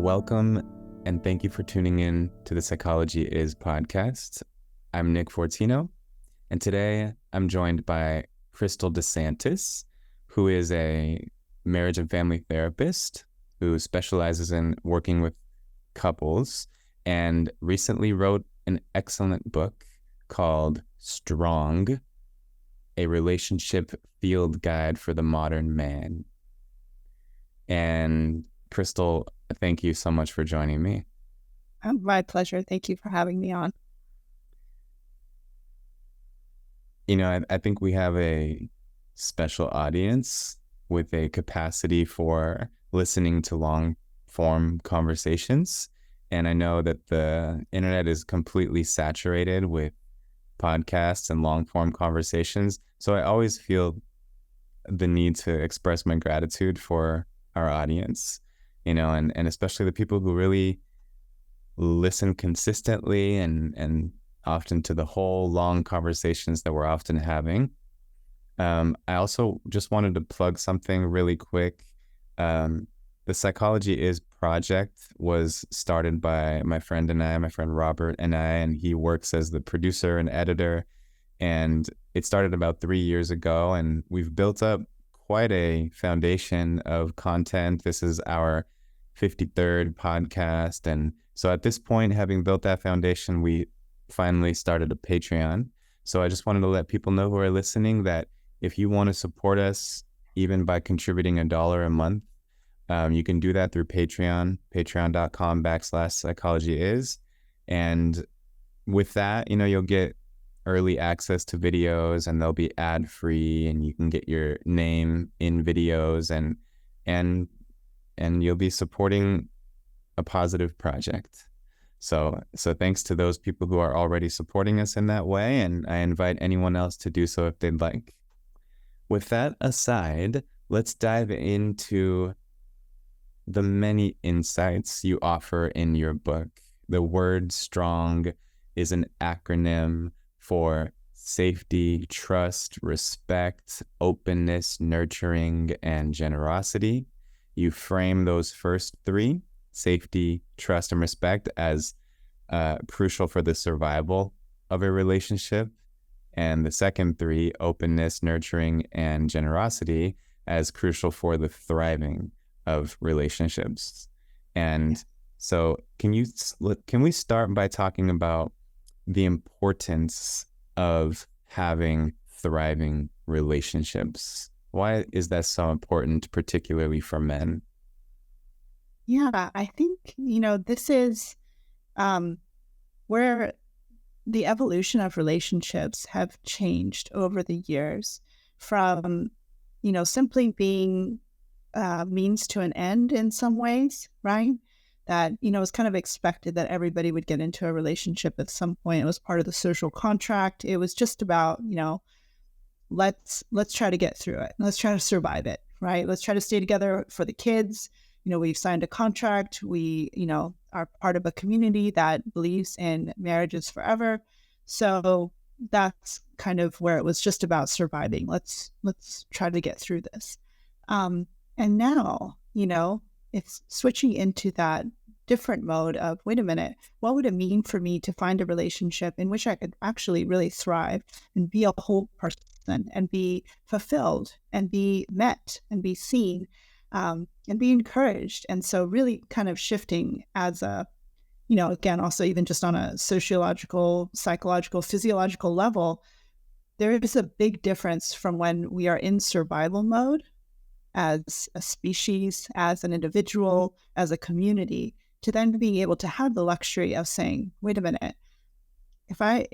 Welcome and thank you for tuning in to the Psychology Is podcast. I'm Nick Fortino, and today I'm joined by Kristal DeSantis, who is a marriage and family therapist who specializes in working with couples and recently wrote an excellent book called Strong, a relationship field guide for the modern man. And Kristal, thank you so much for joining me. My pleasure. Thank you for having me on. You know, I think we have a special audience with a capacity for listening to long form conversations. And I know that the internet is completely saturated with podcasts and long form conversations. So I always feel the need to express my gratitude for our audience, you know, and especially the people who really listen consistently and often to the whole long conversations that we're often having. I also just wanted to plug something really quick. The Psychology Is project was started by my friend Robert and I, and he works as the producer and editor. And it started about 3 years ago, and we've built up quite a foundation of content. This is our 53rd podcast. And so at this point, having built that foundation, we finally started a Patreon. So I just wanted to let people know who are listening that if you want to support us, even by contributing $1 a month, you can do that through Patreon, patreon.com/psychologyis. And with that, you know, you'll get early access to videos, and they'll be ad free, and you can get your name in videos, and you'll be supporting a positive project. So thanks to those people who are already supporting us in that way, and I invite anyone else to do so if they'd like. With that aside, let's dive into the many insights you offer in your book. The word STRONG is an acronym for safety, trust, respect, openness, nurturing, and generosity. You frame those first three, safety, trust, and respect, as crucial for the survival of a relationship. And the second three, openness, nurturing, and generosity, as crucial for the thriving of relationships. And so can we start by talking about the importance of having thriving relationships? Why is that so important, particularly for men? Yeah, I think, this is where the evolution of relationships have changed over the years from, simply being means to an end in some ways, right? That, it's kind of expected that everybody would get into a relationship at some point. It was part of the social contract. It was just about, let's try to get through it. Let's try to survive it, right? Let's try to stay together for the kids. We've signed a contract. We, are part of a community that believes in marriages forever. So that's kind of where it was just about surviving. Let's try to get through this. And now, it's switching into that different mode of, wait a minute, what would it mean for me to find a relationship in which I could actually really thrive and be a whole person and be fulfilled and be met and be seen and be encouraged? And so really kind of shifting as a, again, also even just on a sociological, psychological, physiological level, there is a big difference from when we are in survival mode as a species, as an individual, as a community, to then being able to have the luxury of saying, wait a minute, if I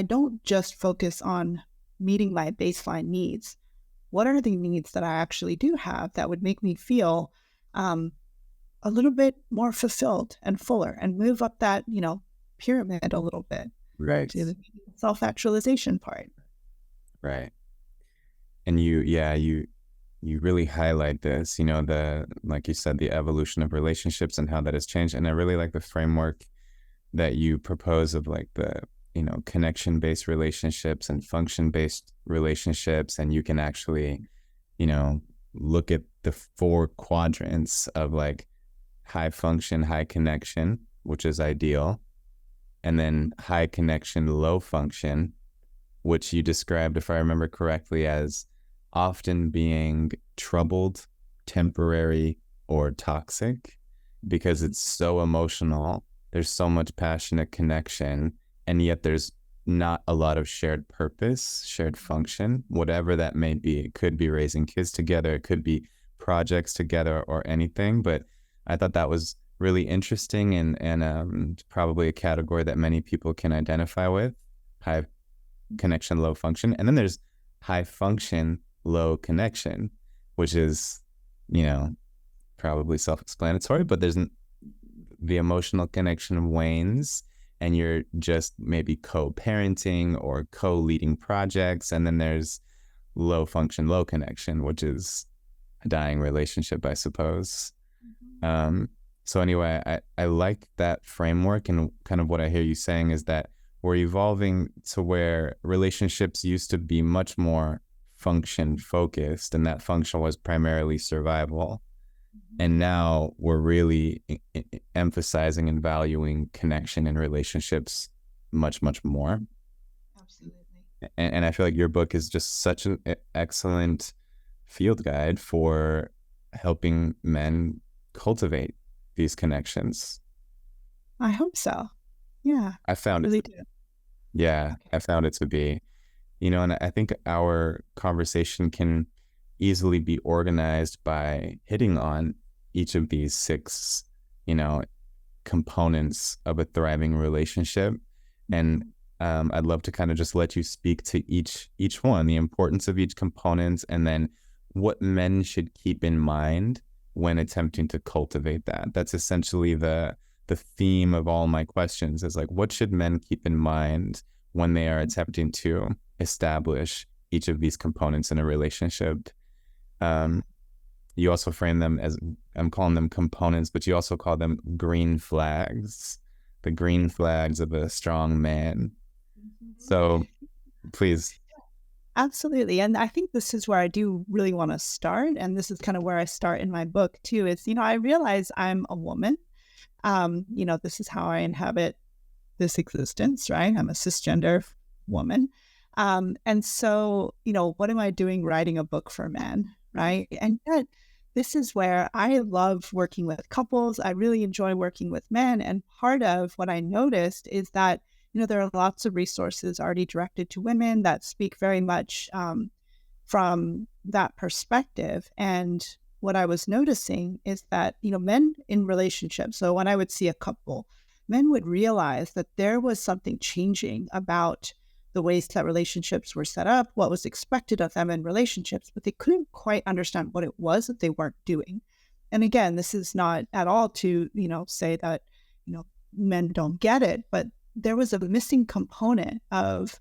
don't just focus on meeting my baseline needs, what are the needs that I actually do have that would make me feel a little bit more fulfilled and fuller and move up that, pyramid a little bit, right, to the self-actualization part. Right. And you really highlight this, like you said, the evolution of relationships and how that has changed. And I really like the framework that you propose of like the, connection-based relationships and function-based relationships. And you can actually, look at the 4 quadrants of like high function, high connection, which is ideal, and then high connection, low function, which you described, if I remember correctly, as often being troubled, temporary, or toxic because it's so emotional. There's so much passionate connection, and yet there's not a lot of shared purpose, shared function, whatever that may be. It could be raising kids together, it could be projects together, or anything. But I thought that was really interesting, and probably a category that many people can identify with: high connection, low function. And then there's high function, low connection, which is, probably self-explanatory, but there's the emotional connection wanes and you're just maybe co-parenting or co-leading projects. And then there's low function, low connection, which is a dying relationship, I suppose. So anyway, I like that framework, and kind of what I hear you saying is that we're evolving to where relationships used to be much more function focused, and that function was primarily survival. And now we're really emphasizing and valuing connection in relationships much, much more. Absolutely. And I feel like your book is just such an excellent field guide for helping men cultivate these connections. I hope so. Yeah. I found Really it. do. Yeah, Okay. I found it to be, and I think our conversation can easily be organized by hitting on each of these six, components of a thriving relationship. And I'd love to kind of just let you speak to each one, the importance of each component, and then what men should keep in mind when attempting to cultivate that. That's essentially the theme of all my questions, is like, what should men keep in mind when they are attempting to establish each of these components in a relationship? You also frame them as, I'm calling them components, but you also call them green flags, the green flags of a strong man. So please. Absolutely. And I think this is where I do really want to start. And this is kind of where I start in my book too, is, I realize I'm a woman. This is how I inhabit this existence, right? I'm a cisgender woman. And so, what am I doing writing a book for men, right? And yet, this is where I love working with couples. I really enjoy working with men. And part of what I noticed is that, there are lots of resources already directed to women that speak very much from that perspective. And what I was noticing is that, men in relationships, so when I would see a couple, men would realize that there was something changing about the ways that relationships were set up, what was expected of them in relationships, but they couldn't quite understand what it was that they weren't doing. And again, this is not at all to, say that, men don't get it, but there was a missing component of,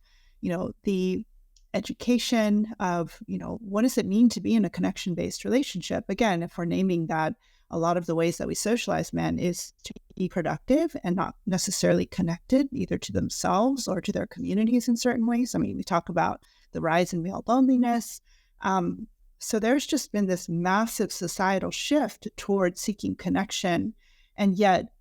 the education of, what does it mean to be in a connection-based relationship? Again, if we're naming that a lot of the ways that we socialize men is to be productive and not necessarily connected either to themselves or to their communities in certain ways. I mean, we talk about the rise in male loneliness. So there's just been this massive societal shift towards seeking connection. And yet,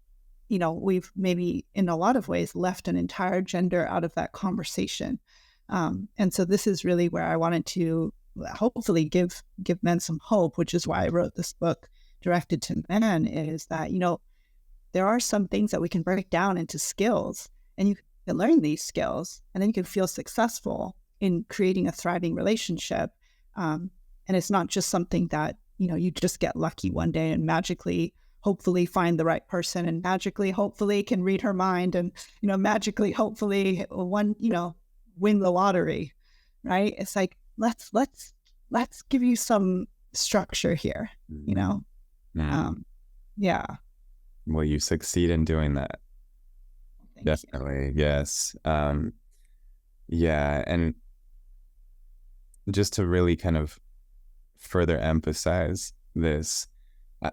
we've maybe in a lot of ways left an entire gender out of that conversation. And so this is really where I wanted to hopefully give men some hope, which is why I wrote this book directed to men, is that, there are some things that we can break down into skills, and you can learn these skills, and then you can feel successful in creating a thriving relationship. And it's not just something that, you just get lucky one day and magically, hopefully find the right person, and magically, hopefully can read her mind, and, magically, hopefully win the lottery, right? It's like, let's give you some structure here, yeah. Will you succeed in doing that? Thank Definitely. you. Yes. Yeah. And just to really kind of further emphasize this,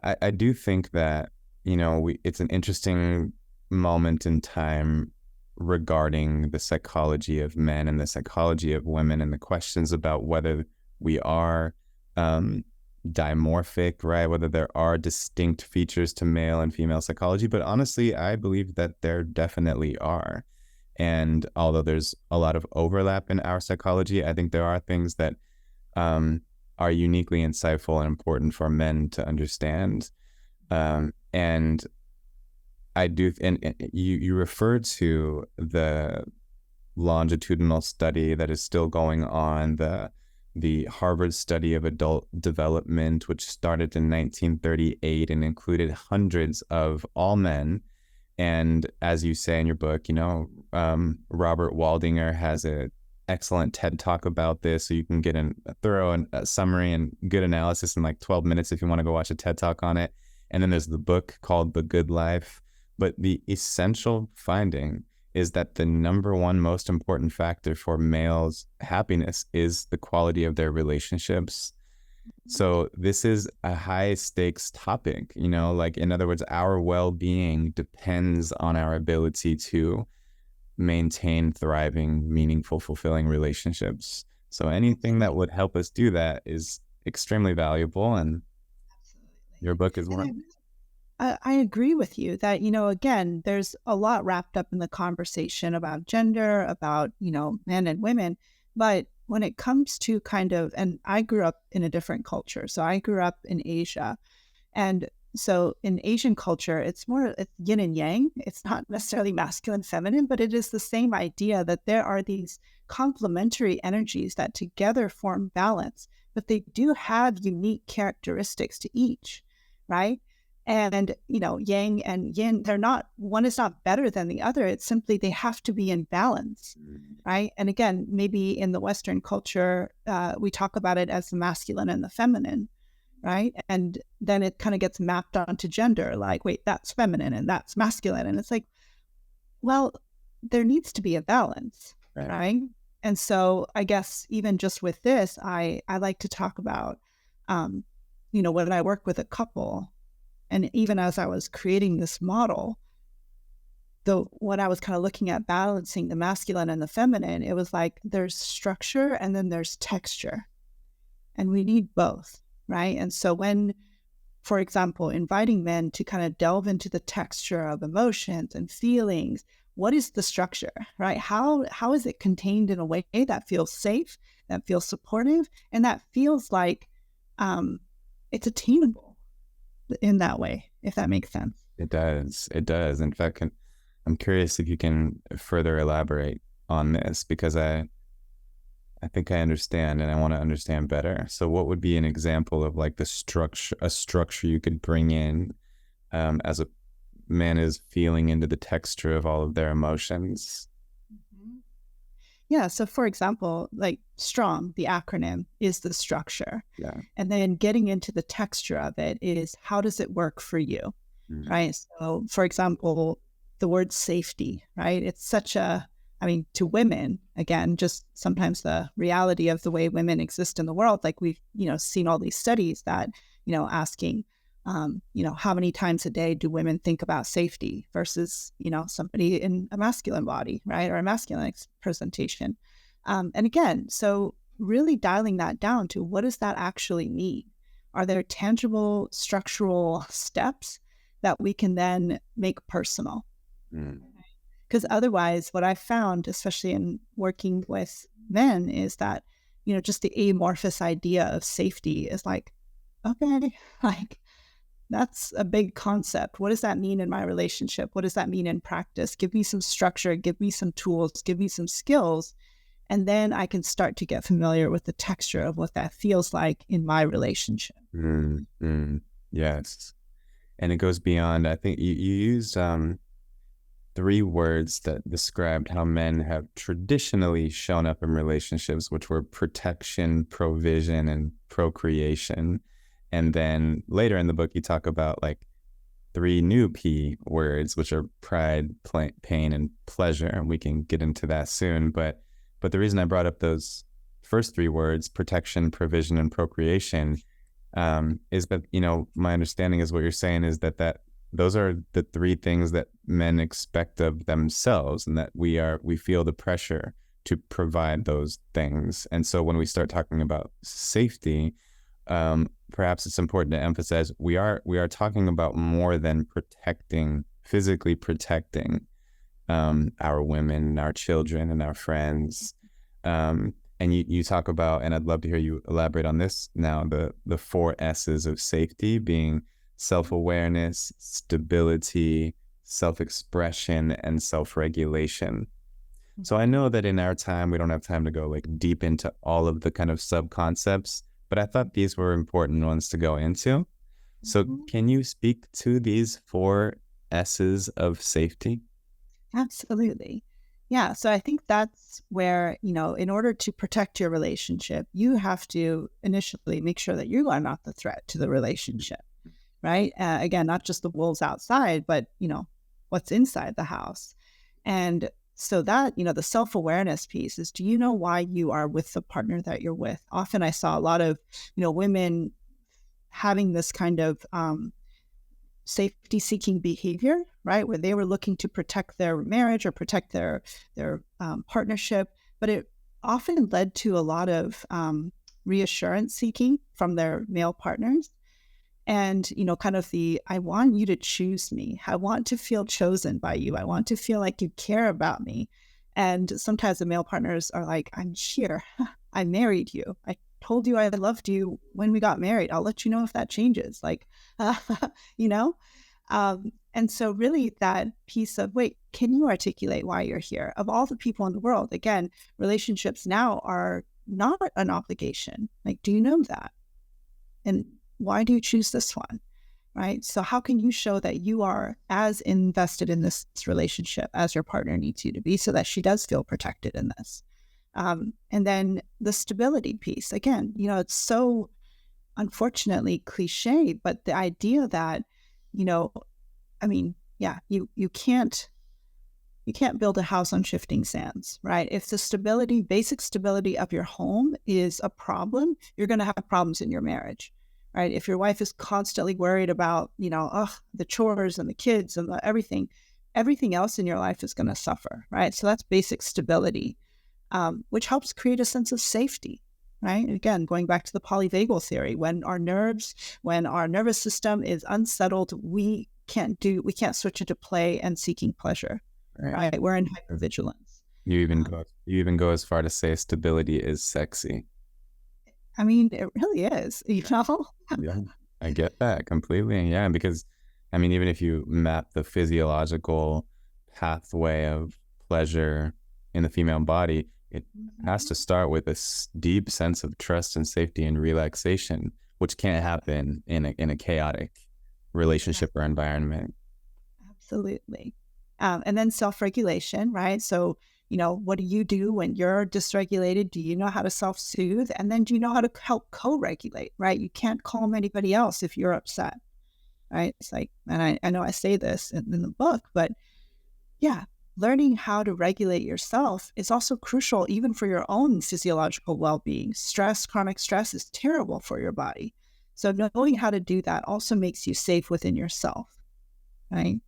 I do think that, it's an interesting moment in time regarding the psychology of men and the psychology of women, and the questions about whether we are dimorphic, right? Whether there are distinct features to male and female psychology, but honestly, I believe that there definitely are. And although there's a lot of overlap in our psychology, I think there are things that are uniquely insightful and important for men to understand. And I do, and you referred to the longitudinal study that is still going on, the Harvard study of adult development, which started in 1938 and included hundreds of all men. And as you say in your book, Robert Waldinger has an excellent TED talk about this, so you can get a thorough summary and good analysis in like 12 minutes if you want to go watch a TED talk on it. And then there's the book called The Good Life. But the essential finding is that the number one most important factor for males' happiness is the quality of their relationships. So this is a high stakes topic, like, in other words, our well-being depends on our ability to maintain thriving, meaningful, fulfilling relationships. So anything that would help us do that is extremely valuable. And your book is one. I agree with you that, again, there's a lot wrapped up in the conversation about gender, about, men and women. But when it comes to and I grew up in a different culture. So I grew up in Asia. And so in Asian culture, it's yin and yang. It's not necessarily masculine, feminine, but it is the same idea that there are these complementary energies that together form balance, but they do have unique characteristics to each, right? And, yang and yin, one is not better than the other. It's simply they have to be in balance, right? And again, maybe in the Western culture, we talk about it as the masculine and the feminine, right? And then it kind of gets mapped onto gender, like, wait, that's feminine and that's masculine. And it's like, well, there needs to be a balance, right? And so I guess even just with this, I like to talk about, when I work with a couple, and even as I was creating this model, when I was kind of looking at balancing the masculine and the feminine, it was like there's structure and then there's texture. And we need both, right? And so when, for example, inviting men to kind of delve into the texture of emotions and feelings, what is the structure, right? How is it contained in a way that feels safe, that feels supportive, and that feels like it's attainable in that way, if that makes sense. It does. In fact, I'm curious if you can further elaborate on this, because I think I understand and I want to understand better. So what would be an example of like a structure you could bring in as a man is feeling into the texture of all of their emotions? Yeah. So for example, like STRONG, the acronym, is the structure. Yeah. And then getting into the texture of it is, how does it work for you? Right. So for example, the word safety, right? It's to women, again, just sometimes the reality of the way women exist in the world, like we've, seen all these studies that, asking, how many times a day do women think about safety versus, somebody in a masculine body, right? Or a masculine presentation. And again, so really dialing that down to, what does that actually mean? Are there tangible structural steps that we can then make personal? Because otherwise, what I found, especially in working with men, is that, just the amorphous idea of safety is like, okay, like, that's a big concept. What does that mean in my relationship? What does that mean in practice? Give me some structure, give me some tools, give me some skills. And then I can start to get familiar with the texture of what that feels like in my relationship. Yes. And it goes beyond, I think you used 3 words that described how men have traditionally shown up in relationships, which were protection, provision, and procreation. And then later in the book, you talk about like 3 new P words, which are pride, pain, and pleasure. And we can get into that soon. But the reason I brought up those first 3 words, protection, provision, and procreation, is that, my understanding is what you're saying is that those are the 3 things that men expect of themselves, and that we feel the pressure to provide those things. And so when we start talking about safety, perhaps it's important to emphasize we are talking about more than physically protecting our women and our children and our friends. And you talk about, and I'd love to hear you elaborate on this now, the 4 S's of safety being self-awareness, stability, self-expression, and self-regulation. So I know that in our time, we don't have time to go like deep into all of the kind of sub-concepts, but I thought these were important ones to go into. So can you speak to these 4 S's of safety? Absolutely. Yeah. So I think that's where, in order to protect your relationship, you have to initially make sure that you are not the threat to the relationship, right? Again, not just the wolves outside, but, what's inside the house. And so that, the self-awareness piece is, do you know why you are with the partner that you're with? Often I saw a lot of, women having this kind of safety-seeking behavior, right, where they were looking to protect their marriage or protect their partnership, but it often led to a lot of reassurance seeking from their male partners, and kind of I want you to choose me. I want to feel chosen by you. I want to feel like you care about me. And sometimes the male partners are like, I'm here. I married you. I told you I loved you when we got married. I'll let you know if that changes. Like, you know? And so really that piece of, wait, can you articulate why you're here? Of all the people in the world, again, relationships now are not an obligation. Like, do you know that? And why do you choose this one? Right? So how can you show that you are as invested in this relationship as your partner needs you to be, so that she does feel protected in this? And then the stability piece, again, it's so unfortunately cliche, but the idea that, you can't build a house on shifting sands, right? If the basic stability of your home is a problem, you're going to have problems in your marriage, right? If your wife is constantly worried about, the chores and the kids and everything else in your life is going to suffer, right? So that's basic stability, which helps create a sense of safety, right? Again, going back to the polyvagal theory, when our nervous system is unsettled, we can't switch into play and seeking pleasure, right? We're in hypervigilance. You even go as far to say stability is sexy. I mean, it really is, Yeah, I get that completely. Yeah, because even if you map the physiological pathway of pleasure in the female body, it has to start with a deep sense of trust and safety and relaxation, which can't happen in a chaotic relationship or environment. Absolutely. And then self-regulation, right? So, what do you do when you're dysregulated? Do you know how to self-soothe? And then do you know how to help co-regulate, right? You can't calm anybody else if you're upset, right? It's like, and I know I say this in the book, but yeah, learning how to regulate yourself is also crucial even for your own physiological well-being. Chronic stress is terrible for your body. So knowing how to do that also makes you safe within yourself, right?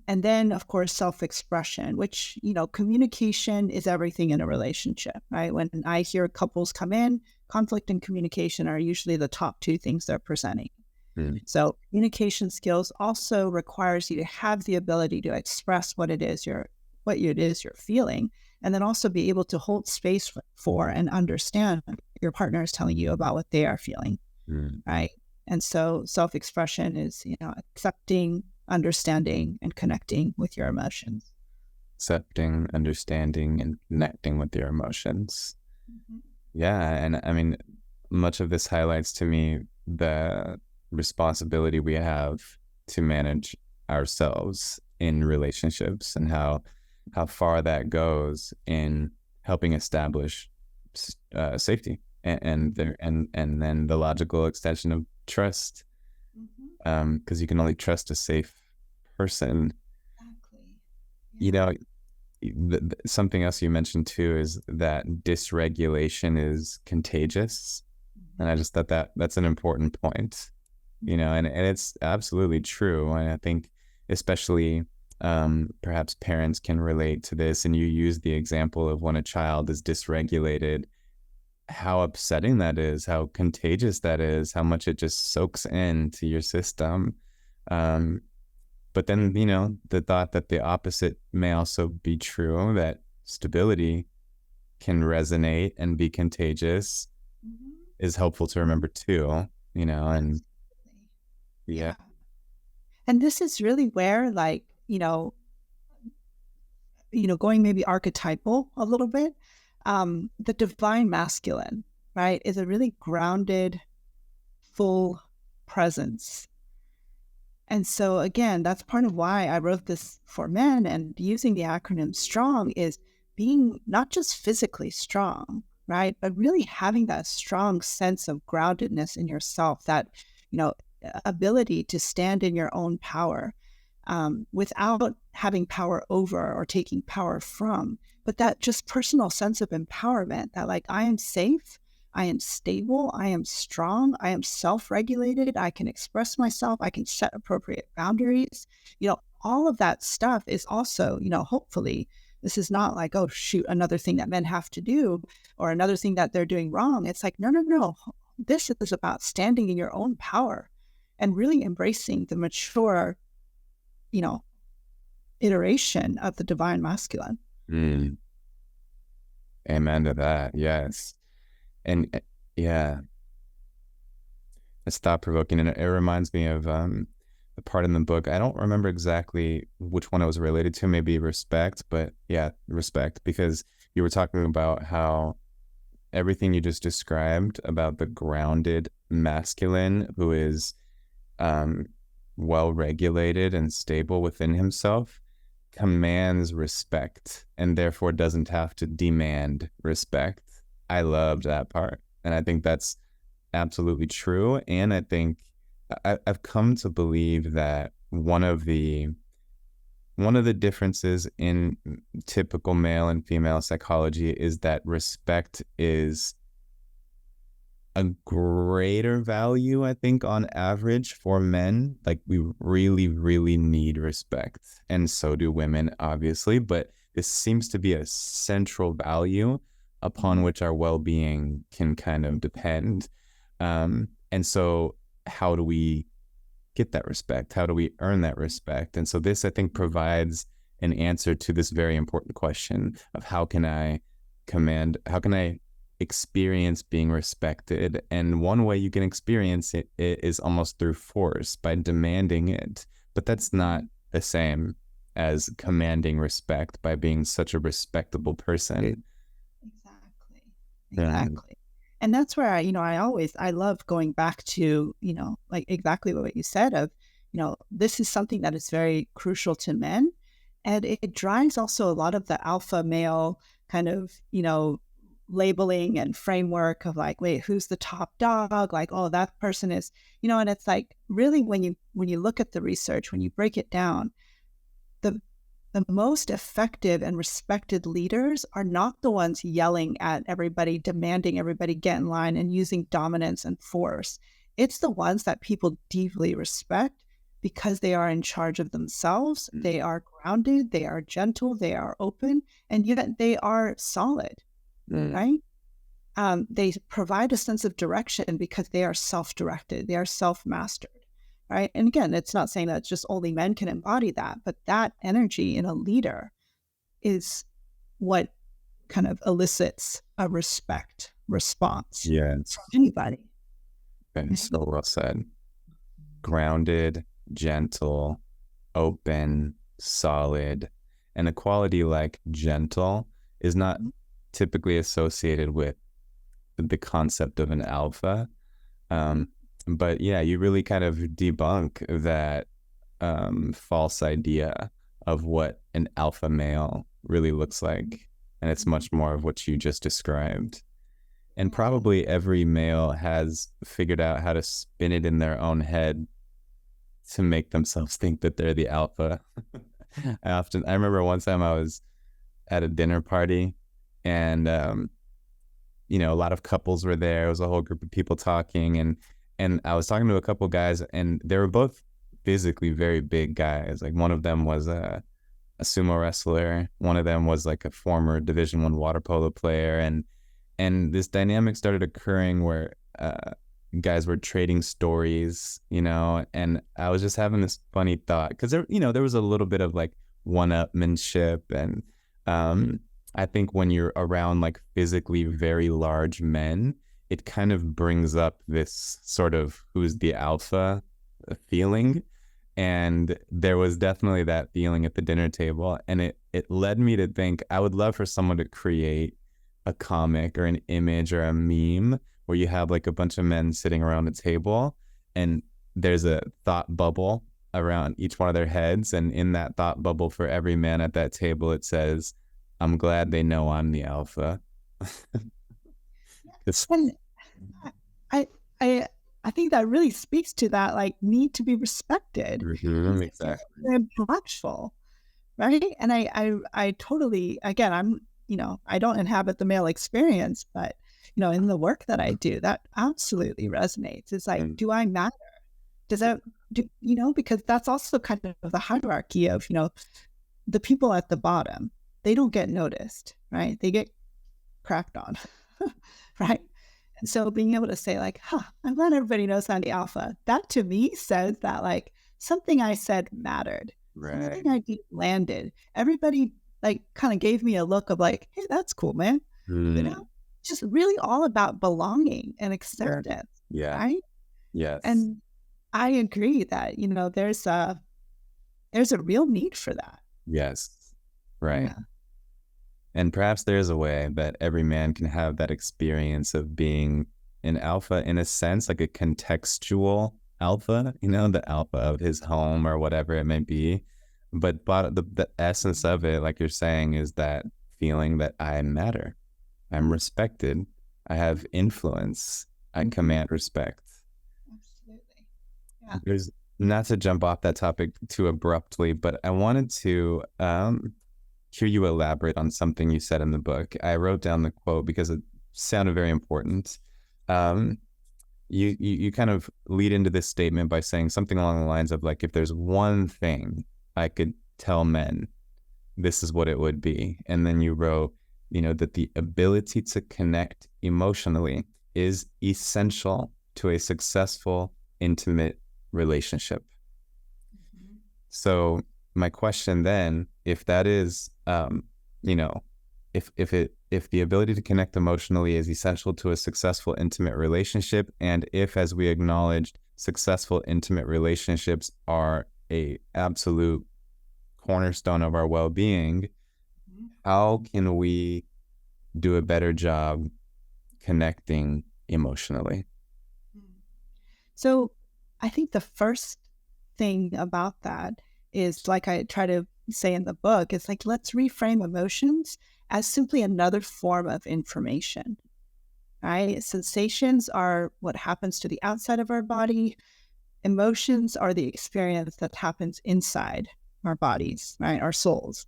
And then, of course, self-expression, which, communication is everything in a relationship, right? When I hear couples come in, conflict and communication are usually the top 2 things they're presenting. So communication skills also requires you to have the ability to express what it is you're feeling, and then also be able to hold space for and understand what your partner is telling you about what they are feeling, right? And so self-expression is, accepting, understanding, and connecting with your emotions. Accepting, understanding, and connecting with your emotions. Yeah, and much of this highlights to me the responsibility we have to manage ourselves in relationships, and how far that goes in helping establish safety and then the logical extension of trust, because you can only trust a safe person. Exactly. Yeah. Something else you mentioned too is that dysregulation is contagious, and I just thought that's an important point. And it's absolutely true. And I think especially perhaps parents can relate to this. And you use the example of when a child is dysregulated, how upsetting that is, how contagious that is, how much it just soaks into your system. Um, but then, the thought that the opposite may also be true, that stability can resonate and be contagious, Mhm. is helpful to remember too, and yeah. Yeah. And this is really where, like, going maybe archetypal a little bit, the divine masculine, right, is a really grounded, full presence. And so, again, that's part of why I wrote this for men, and using the acronym STRONG is being not just physically strong, right, but really having that strong sense of groundedness in yourself, that, you know, ability to stand in your own power, without having power over or taking power from, but that just personal sense of empowerment, that, like, I am safe, I am stable, I am strong, I am self regulated, I can express myself, I can set appropriate boundaries. All of that stuff is also, hopefully, this is not like, oh, shoot, another thing that men have to do or another thing that they're doing wrong. It's like, no, no, no. This is about standing in your own power and really embracing the mature, you know, iteration of the divine masculine. Mm, amen to that. Yes. And yeah, it's thought provoking. And it reminds me of the part in the book. I don't remember exactly which one it was related to, maybe respect, but yeah, respect, because you were talking about how everything you just described about the grounded masculine who is um, well regulated and stable within himself commands respect and therefore doesn't have to demand respect. I loved that part. And I think that's absolutely true. And I think I've come to believe that one of the differences in typical male and female psychology is that respect is a greater value, I think, on average for men. Like, we really, really need respect. And so do women, obviously. But this seems to be a central value upon which our well-being can kind of depend. And so how do we get that respect? How do we earn that respect? And so this, I think, provides an answer to this very important question of how can I experience being respected? And one way you can experience it is almost through force, by demanding it. But that's not the same as commanding respect by being such a respectable person. Exactly. Yeah. Exactly. And that's where I love going back to, like exactly what you said of, this is something that is very crucial to men. And it drives also a lot of the alpha male kind of, labeling and framework of, like, wait, who's the top dog? Like, oh, that person is, and it's like, really, when you look at the research, when you break it down, the the most effective and respected leaders are not the ones yelling at everybody, demanding everybody get in line and using dominance and force. It's the ones that people deeply respect because they are in charge of themselves. They are grounded, they are gentle, they are open, and yet they are solid, Mm. right? They provide a sense of direction because they are self-directed, they are self-mastered, right? And again, it's not saying that just only men can embody that, but that energy in a leader is what kind of elicits a respect response Yes. from anybody. Okay, Right? so well said. Grounded, gentle, open, solid. And a quality like gentle is not typically associated with the concept of an alpha. Um, but yeah, you really kind of debunk that false idea of what an alpha male really looks like. And it's much more of what you just described. And probably every male has figured out how to spin it in their own head to make themselves think that they're the alpha. I remember one time I was at a dinner party, and a lot of couples were there. It was a whole group of people talking, and I was talking to a couple guys, and they were both physically very big guys. Like, one of them was a sumo wrestler. One of them was like a former Division I water polo player, And this dynamic started occurring where guys were trading stories, you know, and I was just having this funny thought because there, you know, there was a little bit of like one-upmanship, and I think when you're around like physically very large men, it kind of brings up this sort of who's the alpha feeling. And there was definitely that feeling at the dinner table. And it led me to think I would love for someone to create a comic or an image or a meme where you have like a bunch of men sitting around a table and there's a thought bubble around each one of their heads. And in that thought bubble for every man at that table, it says, I'm glad they know I'm the alpha. And I, I, I think that really speaks to that like need to be respected. Exactly. They're impactful, right? And I totally, again, I'm, you know, I don't inhabit the male experience, but you know, in the work that I do, that absolutely resonates. It's like, do I matter? Does that do, you know, because that's also kind of the hierarchy of, you know, the people at the bottom, they don't get noticed, right? They get cracked on, right? And so being able to say like, I'm glad everybody knows I'm the alpha. That to me says that like something I said mattered. Right. Something I did landed. Everybody like kind of gave me a look of like, hey, that's cool, man. You know, just really all about belonging and acceptance. Yeah. Right. Yes. And I agree that, you know, there's a real need for that. Yes. Right. Yeah. And perhaps there is a way that every man can have that experience of being an alpha in a sense, like a contextual alpha, you know, the alpha of his home or whatever it may be. But the essence of it, like you're saying, is that feeling that I matter. I'm respected. I have influence. I command respect. Absolutely. Yeah. There's not to jump off that topic too abruptly, but I wanted to hear you elaborate on something you said in the book. I wrote down the quote because it sounded very important. You kind of lead into this statement by saying something along the lines of like, if there's one thing I could tell men, this is what it would be. And then you wrote, you know, that the ability to connect emotionally is essential to a successful, intimate relationship. Mm-hmm. So my question then, if that is, you know, if the ability to connect emotionally is essential to a successful, intimate relationship, and if, as we acknowledged, successful, intimate relationships are a absolute cornerstone of our well-being, how can we do a better job connecting emotionally? So I think the first thing about that is, like I try to say in the book, it's like, let's reframe emotions as simply another form of information, right? Sensations are what happens to the outside of our body. Emotions are the experience that happens inside our bodies, right? Our souls.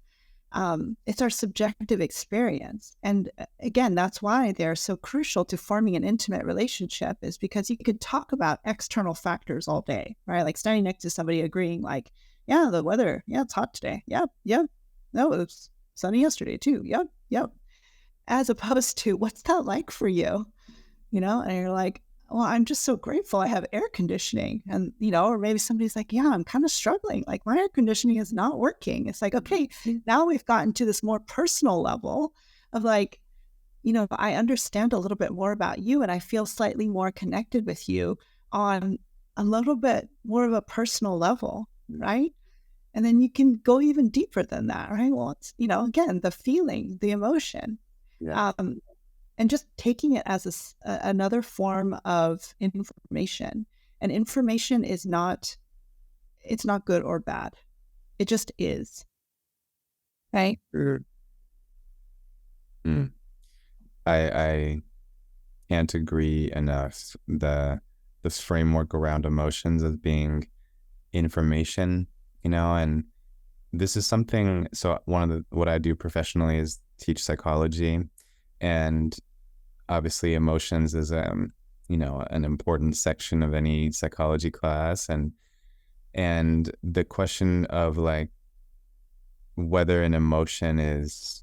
It's our subjective experience. And again, that's why they're so crucial to forming an intimate relationship, is because you could talk about external factors all day, right? Like standing next to somebody agreeing like, yeah, the weather, yeah, it's hot today. Yep. No, it was sunny yesterday too. Yep. As opposed to, what's that like for you? You know, and you're like, well, I'm just so grateful I have air conditioning. And, you know, or maybe somebody's like, yeah, I'm kind of struggling. Like my air conditioning is not working. It's like, okay, now we've gotten to this more personal level of like, you know, I understand a little bit more about you and I feel slightly more connected with you on a little bit more of a personal level, right? And then you can go even deeper than that, right? Well, it's, you know, again, the feeling, the emotion. Yeah. And just taking it as another form of information. And information is not, it's not good or bad. It just is. Right? I can't agree enough. This framework around emotions as being information, you know, and this is something. So what I do professionally is teach psychology, and obviously emotions is you know, an important section of any psychology class, and the question of like whether an emotion is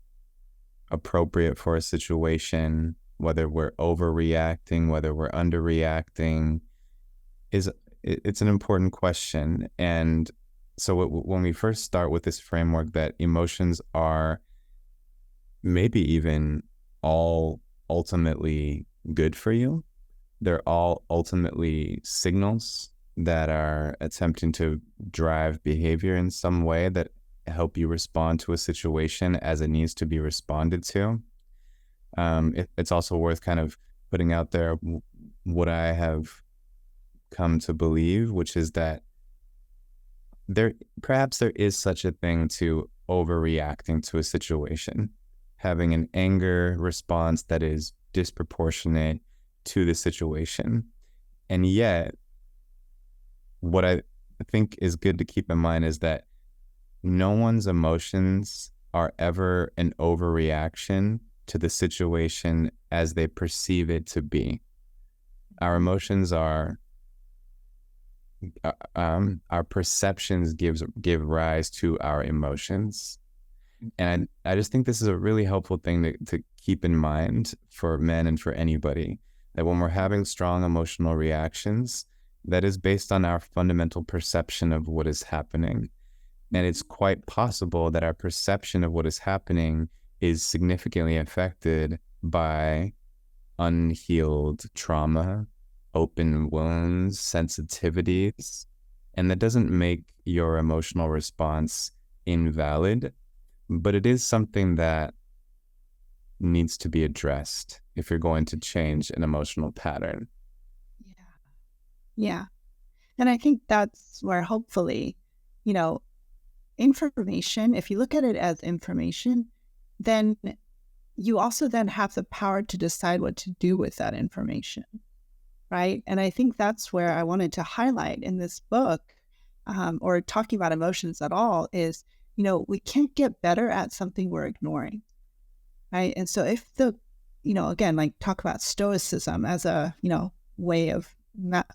appropriate for a situation whether we're overreacting, whether we're underreacting, it's an important question. And so when we first start with this framework that emotions are maybe even all ultimately good for you, they're all ultimately signals that are attempting to drive behavior in some way that help you respond to a situation as it needs to be responded to. It's also worth kind of putting out there what I have come to believe, which is that perhaps there is such a thing to overreacting to a situation, having an anger response that is disproportionate to the situation. And yet, what I think is good to keep in mind is that no one's emotions are ever an overreaction to the situation as they perceive it to be. Our emotions are, our perceptions give rise to our emotions. And I just think this is a really helpful thing to keep in mind for men and for anybody, that when we're having strong emotional reactions, that is based on our fundamental perception of what is happening. And it's quite possible that our perception of what is happening is significantly affected by unhealed trauma, open wounds, sensitivities. And that doesn't make your emotional response invalid, but it is something that needs to be addressed if you're going to change an emotional pattern. Yeah. Yeah. And I think that's where hopefully, information, if you look at it as information, then you also then have the power to decide what to do with that information, right? And I think that's where I wanted to highlight in this book, or talking about emotions at all, is, we can't get better at something we're ignoring, right? And so if again, like talk about stoicism as a, way of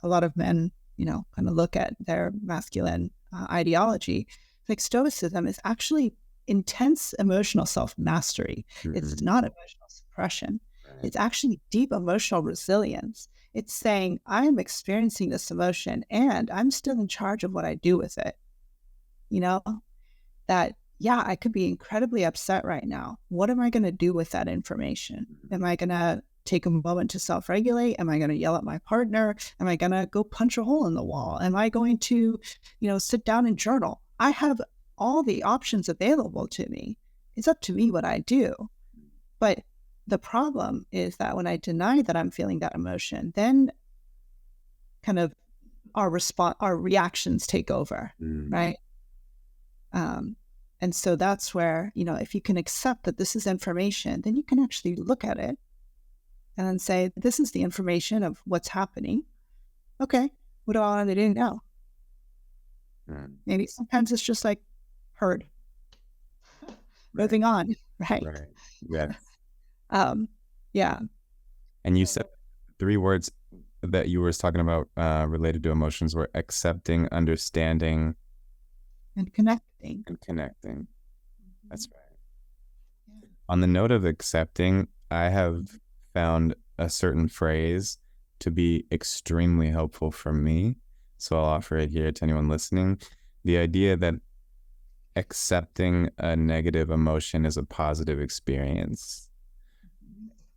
a lot of men, kind of look at their masculine ideology. Like stoicism is actually intense emotional self-mastery. Mm-hmm. It's not emotional suppression. Right. It's actually deep emotional resilience. It's saying, I'm experiencing this emotion and I'm still in charge of what I do with it. That, yeah, I could be incredibly upset right now. What am I going to do with that information? Am I going to take a moment to self-regulate? Am I going to yell at my partner? Am I going to go punch a hole in the wall? Am I going to, sit down and journal? I have all the options available to me. It's up to me what I do. But the problem is that when I deny that I'm feeling that emotion, then kind of our reactions take over, right? And so that's where, if you can accept that this is information, then you can actually look at it and then say, this is the information of what's happening. Okay, what do I want to do now? Maybe sometimes it's just like, heard. Right. Moving on, right? Yeah. Yeah. And you said 3 words that you were talking about related to emotions were accepting, understanding, and connecting. That's right. Yeah. On the note of accepting, I have found a certain phrase to be extremely helpful for me. So I'll offer it here to anyone listening. The idea that accepting a negative emotion is a positive experience.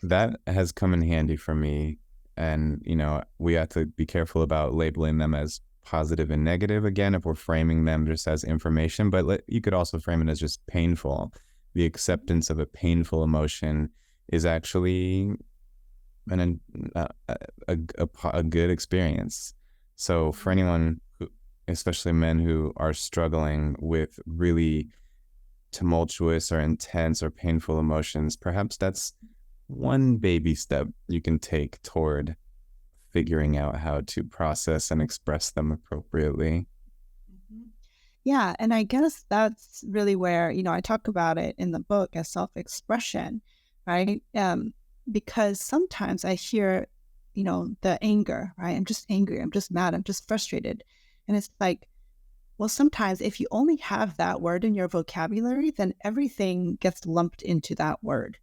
That has come in handy for me. And, we have to be careful about labeling them as positive and negative again if we're framing them just as information, but you could also frame it as just painful. The acceptance of a painful emotion is actually a good experience. So for anyone, especially men who are struggling with really tumultuous or intense or painful emotions, perhaps that's one baby step you can take toward figuring out how to process and express them appropriately. Yeah. And I guess that's really where, I talk about it in the book as self-expression, right? Because sometimes I hear, the anger, right? I'm just angry. I'm just mad. I'm just frustrated. And it's like, well, sometimes if you only have that word in your vocabulary, then everything gets lumped into that word.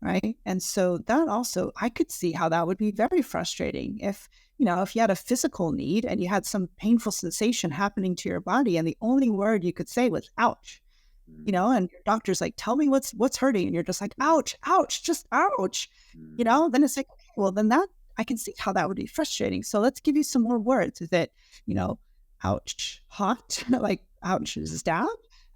right? And so that also, I could see how that would be very frustrating if, if you had a physical need and you had some painful sensation happening to your body and the only word you could say was ouch, and your doctor's like, tell me what's hurting. And you're just like, ouch, ouch, just ouch, then it's like, okay, well, then that, I can see how that would be frustrating. So let's give you some more words. Is it, ouch, hot, like ouch, stab,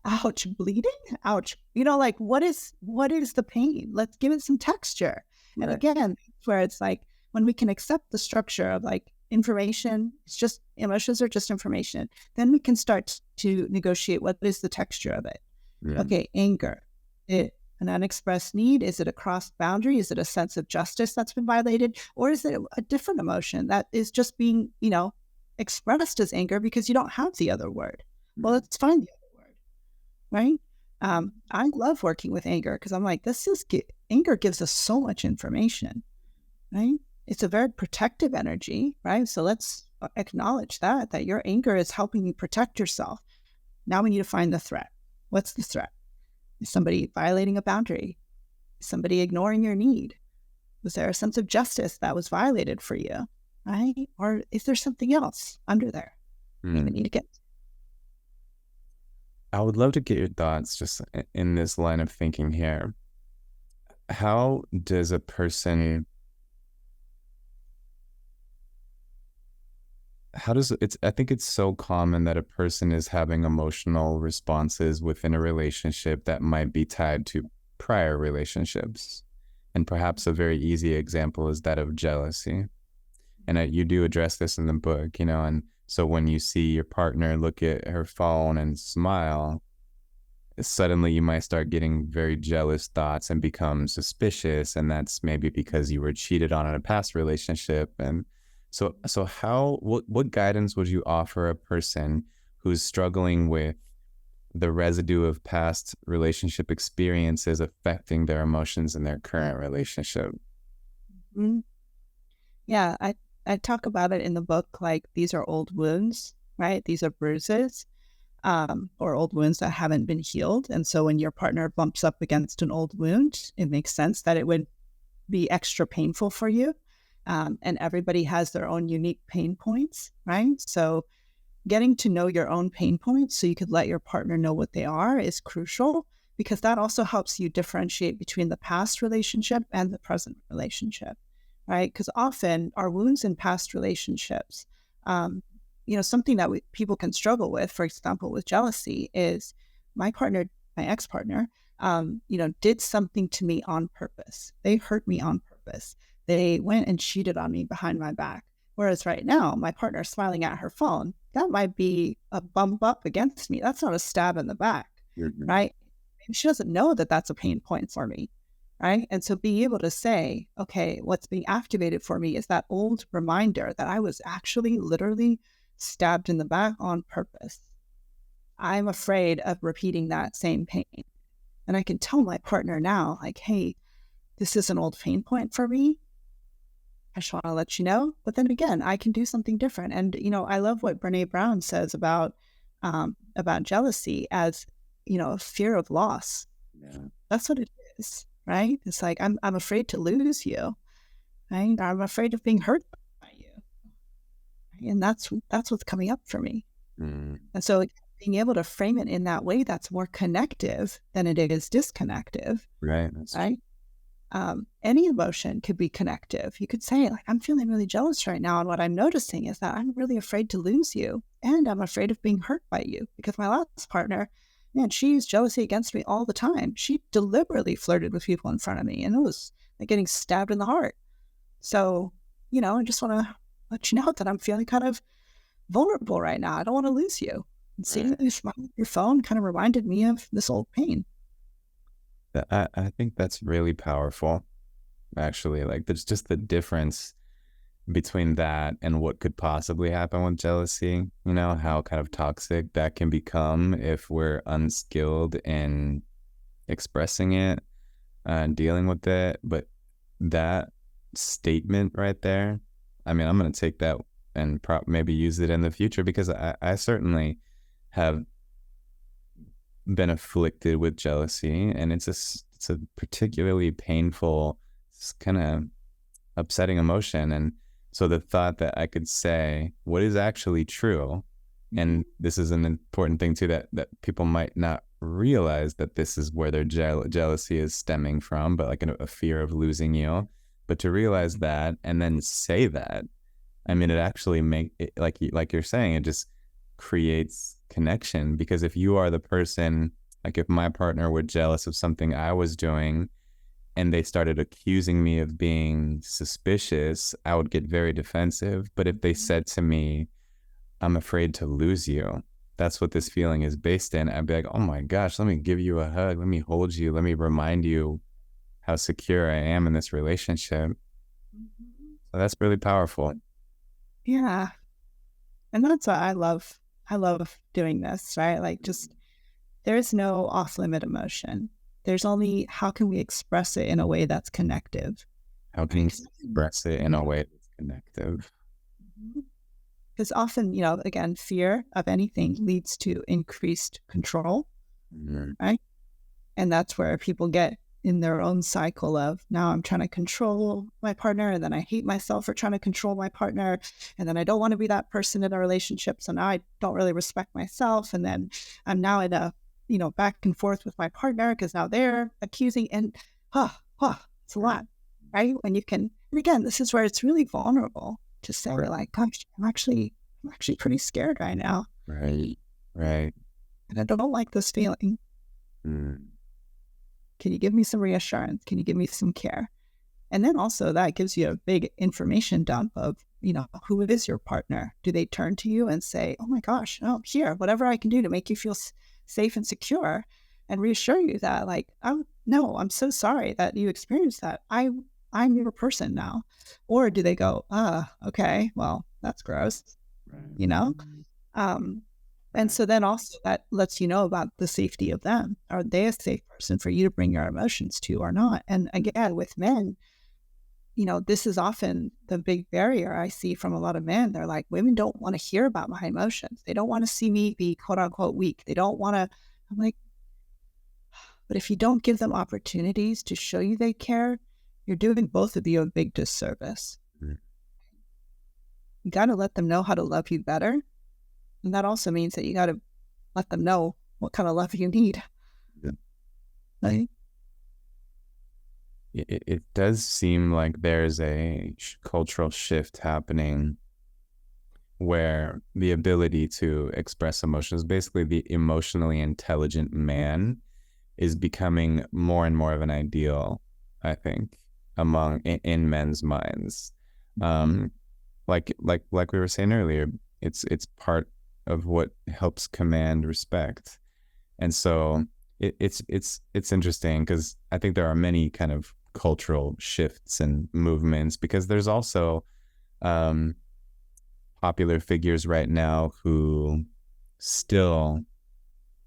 ouch, bleeding, ouch, like what is the pain? Let's give it some texture. Right. And again, where it's like when we can accept the structure of like information, it's just emotions are just information, then we can start to negotiate what is the texture of it. Yeah. Okay, anger, an unexpressed need? Is it a crossed boundary? Is it a sense of justice that's been violated? Or is it a different emotion that is just being, expressed as anger because you don't have the other word? Well, let's find the other word, right? I love working with anger because I'm like, anger gives us so much information, right? It's a very protective energy, right? So let's acknowledge that your anger is helping you protect yourself. Now we need to find the threat. What's the threat? Is somebody violating a boundary? Is somebody ignoring your need? Was there a sense of justice that was violated for you, right? Or is there something else under there you need to get? I would love to get your thoughts just in this line of thinking here. How does a person, I think it's so common that a person is having emotional responses within a relationship that might be tied to prior relationships. And perhaps a very easy example is that of jealousy. And you do address this in the book, and so when you see your partner look at her phone and smile, suddenly you might start getting very jealous thoughts and become suspicious. And that's maybe because you were cheated on in a past relationship. And so what guidance would you offer a person who's struggling with the residue of past relationship experiences affecting their emotions in their current relationship? Mm-hmm. Yeah, I talk about it in the book, like these are old wounds, right? These are bruises, or old wounds that haven't been healed. And so when your partner bumps up against an old wound, it makes sense that it would be extra painful for you. And everybody has their own unique pain points, right? So getting to know your own pain points so you could let your partner know what they are is crucial, because that also helps you differentiate between the past relationship and the present relationship, right? Because often our wounds in past relationships, something that people can struggle with, for example, with jealousy, is my ex-partner, did something to me on purpose. They hurt me on purpose. They went and cheated on me behind my back. Whereas right now, my partner's smiling at her phone. That might be a bump up against me. That's not a stab in the back, right? And she doesn't know that that's a pain point for me, right? And so being able to say, okay, what's being activated for me is that old reminder that I was actually literally stabbed in the back on purpose. I'm afraid of repeating that same pain. And I can tell my partner now, like, hey, this is an old pain point for me. I just want to let you know. But then again, I can do something different. And, I love what Brene Brown says about jealousy as, a fear of loss. Yeah. That's what it is, right? It's like, I'm afraid to lose you, right? I'm afraid of being hurt by you. And that's what's coming up for me. And so being able to frame it in that way, that's more connective than it is disconnective. Right. Right. Any emotion could be connective. You could say, like, I'm feeling really jealous right now. And what I'm noticing is that I'm really afraid to lose you. And I'm afraid of being hurt by you, because my last partner, man, she used jealousy against me all the time. She deliberately flirted with people in front of me, and it was like getting stabbed in the heart. So, I just want to let you know that I'm feeling kind of vulnerable right now. I don't want to lose you. And seeing you smile on your phone kind of reminded me of this old pain. I think that's really powerful, actually. Like, there's just the difference between that and what could possibly happen with jealousy, how kind of toxic that can become if we're unskilled in expressing it and dealing with it. But that statement right there, I mean, I'm going to take that and maybe use it in the future, because I certainly have been afflicted with jealousy, and it's it's a particularly painful, kind of upsetting emotion. And so the thought that I could say what is actually true, and this is an important thing too, that people might not realize that this is where their jealousy is stemming from, but like a fear of losing you. But to realize that and then say that, I mean, it actually make it, like you're saying, it just creates connection. Because if you are the person, like if my partner were jealous of something I was doing and they started accusing me of being suspicious, I would get very defensive. But if they said to me, I'm afraid to lose you, that's what this feeling is based in, I'd be like, oh my gosh, let me give you a hug. Let me hold you. Let me remind you how secure I am in this relationship. So that's really powerful. Yeah. And that's what I love. I love doing this, right? Like, just, there's no off limit emotion. There's only how can we express it in a way that's connective? How can you express it in a way that's connective? Because often, again, fear of anything leads to increased control, right? And that's where people get in their own cycle of, now I'm trying to control my partner, and then I hate myself for trying to control my partner, and then I don't want to be that person in a relationship, so now I don't really respect myself, and then I'm now in a back and forth with my partner because now they're accusing, and it's a lot, right? When you can, and again, this is where it's really vulnerable to say, like, gosh, I'm actually pretty scared right now, right, and I don't like this feeling. Can you give me some reassurance? Can you give me some care? And then also that gives you a big information dump of, who is your partner? Do they turn to you and say, oh my gosh, oh, here, whatever I can do to make you feel safe and secure, and reassure you that, like, oh, no, I'm so sorry that you experienced that. I'm your person now. Or do they go, okay, well, that's gross, and so then also that lets you know about the safety of them. Are they a safe person for you to bring your emotions to or not? And again, with men, this is often the big barrier I see from a lot of men. They're like, women don't want to hear about my emotions. They don't want to see me be quote unquote weak. They don't want to. I'm like, but if you don't give them opportunities to show you they care, you're doing both of you a big disservice. You got to let them know how to love you better. And that also means that you got to let them know what kind of love you need. Yeah. Right? It does seem like there's a cultural shift happening where the ability to express emotions, basically the emotionally intelligent man, is becoming more and more of an ideal, I think, in men's minds. Like we were saying earlier, it's part of what helps command respect. And so it's interesting because I think there are many kind of cultural shifts and movements, because there's also popular figures right now who still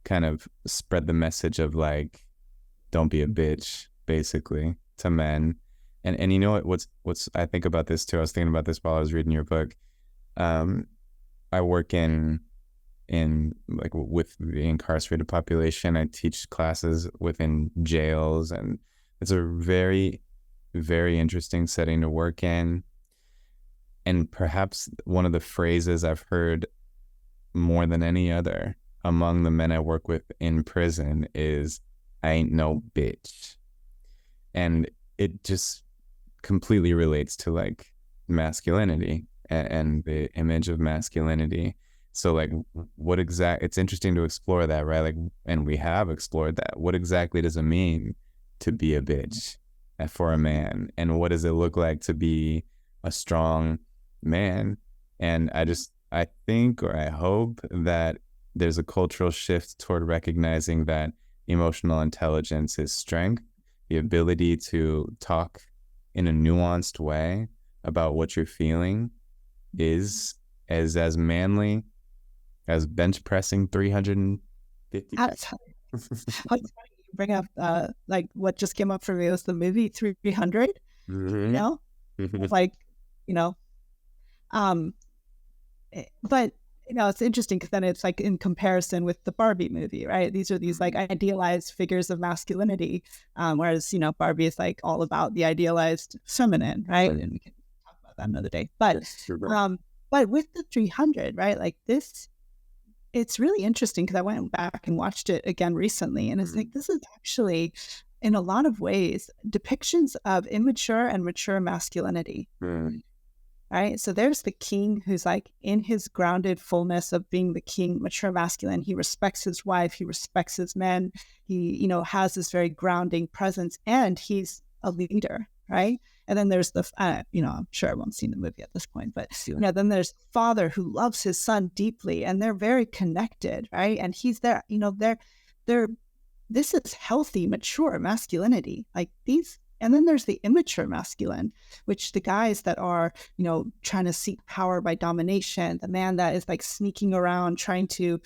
kind of spread the message of like, don't be a bitch, basically, to men. And you know what's I think about this too. I was thinking about this while I was reading your book. I work in like with the incarcerated population. I teach classes within jails, and it's a very, very interesting setting to work in. And perhaps one of the phrases I've heard more than any other among the men I work with in prison is, I ain't no bitch. And it just completely relates to like masculinity and the image of masculinity. So like it's interesting to explore that, right? Like, and we have explored that. What exactly does it mean to be a bitch for a man? And what does it look like to be a strong man? And I think, or I hope that there's a cultural shift toward recognizing that emotional intelligence is strength, the ability to talk in a nuanced way about what you're feeling is as manly as bench pressing 350. That's funny. You bring up like what just came up for me was the movie 300. Like, but it's interesting because then it's like in comparison with the Barbie movie, right? These are these like idealized figures of masculinity, whereas Barbie is like all about the idealized feminine, right? And we can talk about that another day. But with the 300, right? Like this, it's really interesting because I went back and watched it again recently, and it's like this is actually, in a lot of ways, depictions of immature and mature masculinity. Right. So there's the king who's like in his grounded fullness of being the king, mature masculine. He respects his wife. He respects his men. He, has this very grounding presence, and he's a leader. Right. And then there's the, I'm sure everyone's seen the movie at this point, but, then there's the father who loves his son deeply, and they're very connected. Right. And he's there, this is healthy, mature masculinity. Like these. And then there's the immature masculine, which the guys that are, trying to seek power by domination, the man that is like sneaking around trying to,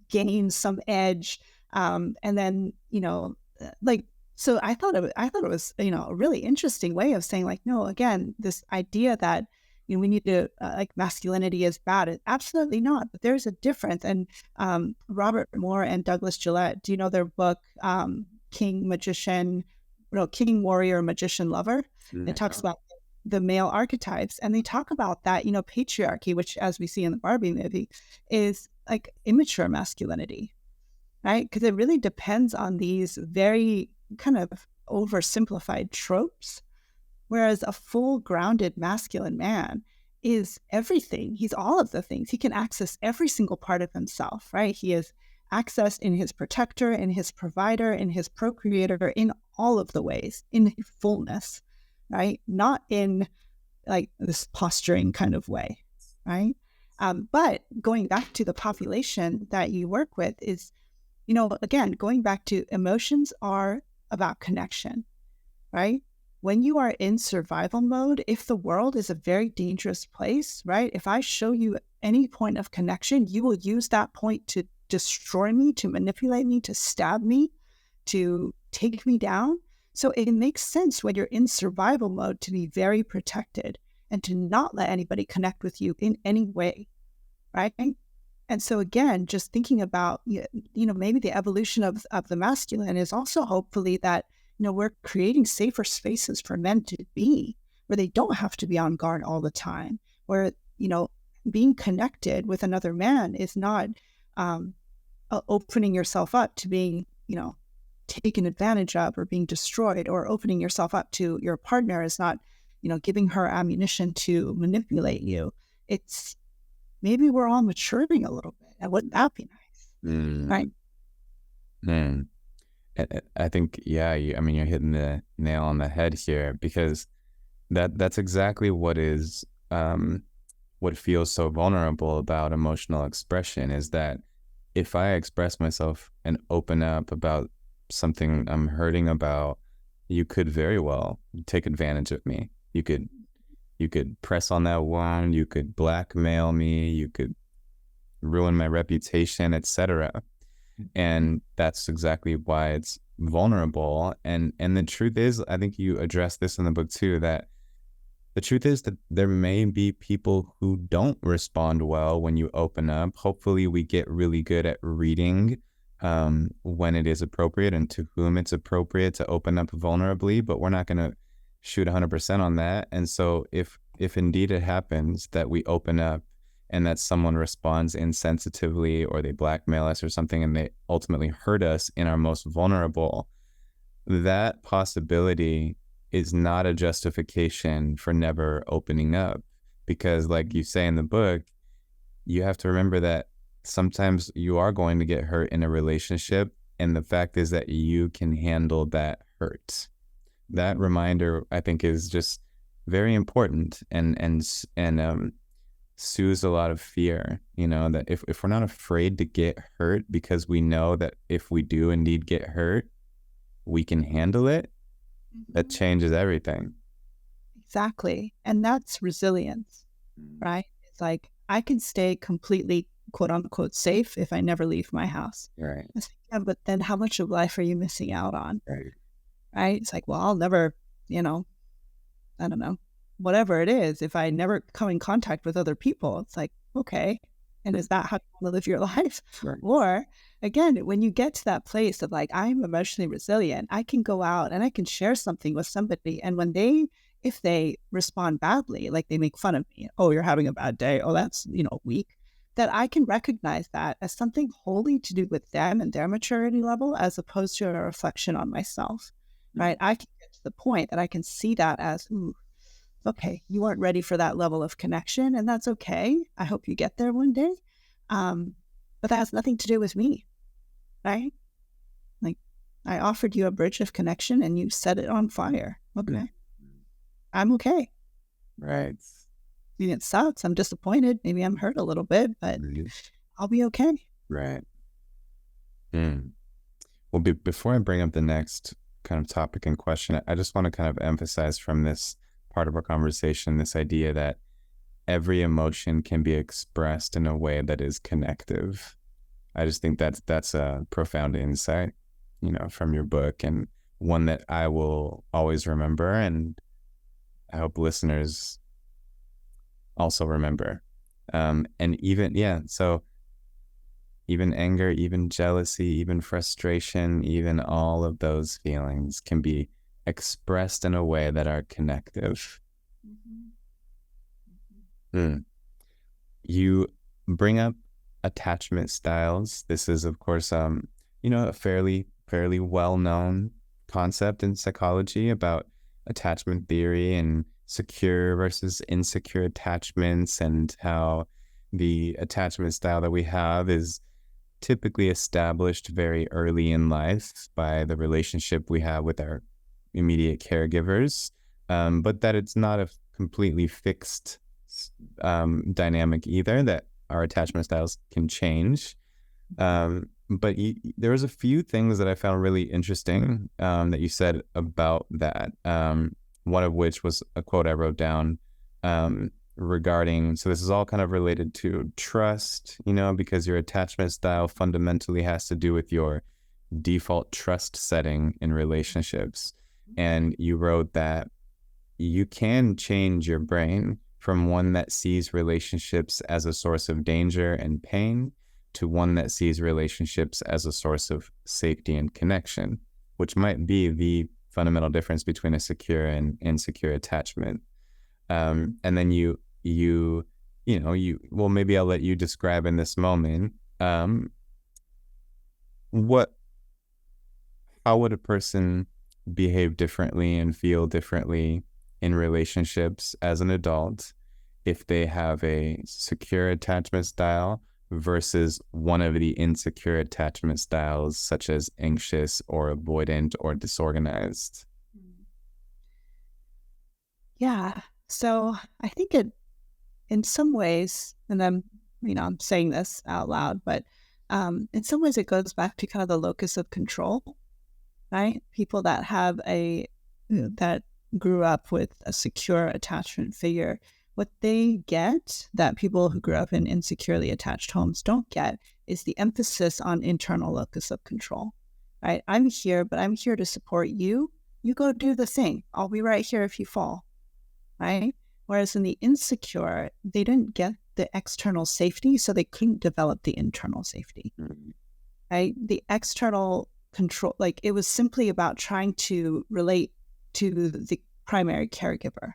gain some edge. And then, so I thought it was, a really interesting way of saying like, no, again, this idea that, we need to like masculinity is bad. Absolutely not. But there's a difference. And Robert Moore and Douglas Gillette, do you know their book, King Warrior Magician Lover? It talks about the male archetypes, and they talk about that, patriarchy, which as we see in the Barbie movie is like immature masculinity, right? Because it really depends on these very kind of oversimplified tropes, whereas a full grounded masculine man is everything. He's all of the things. He can access every single part of himself, right? He is accessed in his protector, in his provider, in his procreator, in all of the ways, in fullness, right? Not in like this posturing kind of way, right? But going back to the population that you work with is, again, going back to emotions are about connection, right? When you are in survival mode, if the world is a very dangerous place, right? If I show you any point of connection, you will use that point to destroy me, to manipulate me, to stab me, to take me down. So it makes sense when you're in survival mode to be very protected and to not let anybody connect with you in any way, right? And so again, just thinking about, maybe the evolution of the masculine is also hopefully that, we're creating safer spaces for men to be, where they don't have to be on guard all the time, where, being connected with another man is not opening yourself up to being, taken advantage of or being destroyed, or opening yourself up to your partner is not, giving her ammunition to manipulate you. It's maybe we're all maturing a little bit. And wouldn't that be nice? Right. I think, you're hitting the nail on the head here, because that's exactly what is, what feels so vulnerable about emotional expression, is that if I express myself and open up about something I'm hurting about, you could very well take advantage of me. You could press on that wound, you could blackmail me, you could ruin my reputation, etc. And that's exactly why it's vulnerable. And the truth is, I think you address this in the book too, that the truth is that there may be people who don't respond well when you open up. Hopefully we get really good at reading when it is appropriate and to whom it's appropriate to open up vulnerably, but we're not going to shoot 100% on that. And so if indeed it happens that we open up and that someone responds insensitively, or they blackmail us or something, and they ultimately hurt us in our most vulnerable, that possibility is not a justification for never opening up. Because like you say in the book, you have to remember that sometimes you are going to get hurt in a relationship, and the fact is that you can handle that hurt. That reminder, I think, is just very important, and soothes a lot of fear, that if we're not afraid to get hurt, because we know that if we do indeed get hurt, we can handle it, that changes everything. Exactly. And that's resilience, right? It's like, I can stay completely quote unquote safe if I never leave my house. Right. It's like, yeah, but then how much of life are you missing out on? Right. It's like, well, I'll never, I don't know, whatever it is, if I never come in contact with other people, it's like, okay, And is that how you want to live your life? Right. Or again, when you get to that place of like, I'm emotionally resilient, I can go out and I can share something with somebody. And if they respond badly, like they make fun of me, oh, you're having a bad day. Oh, that's, weak, that I can recognize that as something wholly to do with them and their maturity level, as opposed to a reflection on myself, right? I can get to the point that I can see that as, ooh, okay, you weren't ready for that level of connection, and that's okay. I hope you get there one day. But that has nothing to do with me, right? Like, I offered you a bridge of connection and you set it on fire. Okay. I'm okay. Right. I mean, it sucks. I'm disappointed. Maybe I'm hurt a little bit, but I'll be okay. Right. Well, before I bring up the next kind of topic and question, I just want to kind of emphasize from this part of our conversation, this idea that every emotion can be expressed in a way that is connective. I just think that's a profound insight, from your book, and one that I will always remember, and I hope listeners also remember. And so even anger, even jealousy, even frustration, even all of those feelings can be expressed in a way that are connective. You bring up attachment styles. This is, of course, a fairly well-known concept in psychology about attachment theory and secure versus insecure attachments, and how the attachment style that we have is typically established very early in life by the relationship we have with our immediate caregivers, but that it's not a completely fixed dynamic either, that our attachment styles can change. But there was a few things that I found really interesting that you said about that. One of which was a quote I wrote down regarding, so this is all kind of related to trust, because your attachment style fundamentally has to do with your default trust setting in relationships. And you wrote that you can change your brain from one that sees relationships as a source of danger and pain to one that sees relationships as a source of safety and connection, which might be the fundamental difference between a secure and insecure attachment. And then well, maybe I'll let you describe in this moment, how would a person behave differently and feel differently in relationships as an adult if they have a secure attachment style versus one of the insecure attachment styles, such as anxious or avoidant or disorganized? Yeah. So I think in some ways, and I'm saying this out loud, but in some ways it goes back to kind of the locus of control, right? People that have that grew up with a secure attachment figure, what they get that people who grew up in insecurely attached homes don't get is the emphasis on internal locus of control, right? I'm here, but I'm here to support you. You go do the thing. I'll be right here if you fall, right? Whereas in the insecure, they didn't get the external safety, so they couldn't develop the internal safety, right? The external control, like it was simply about trying to relate to the primary caregiver,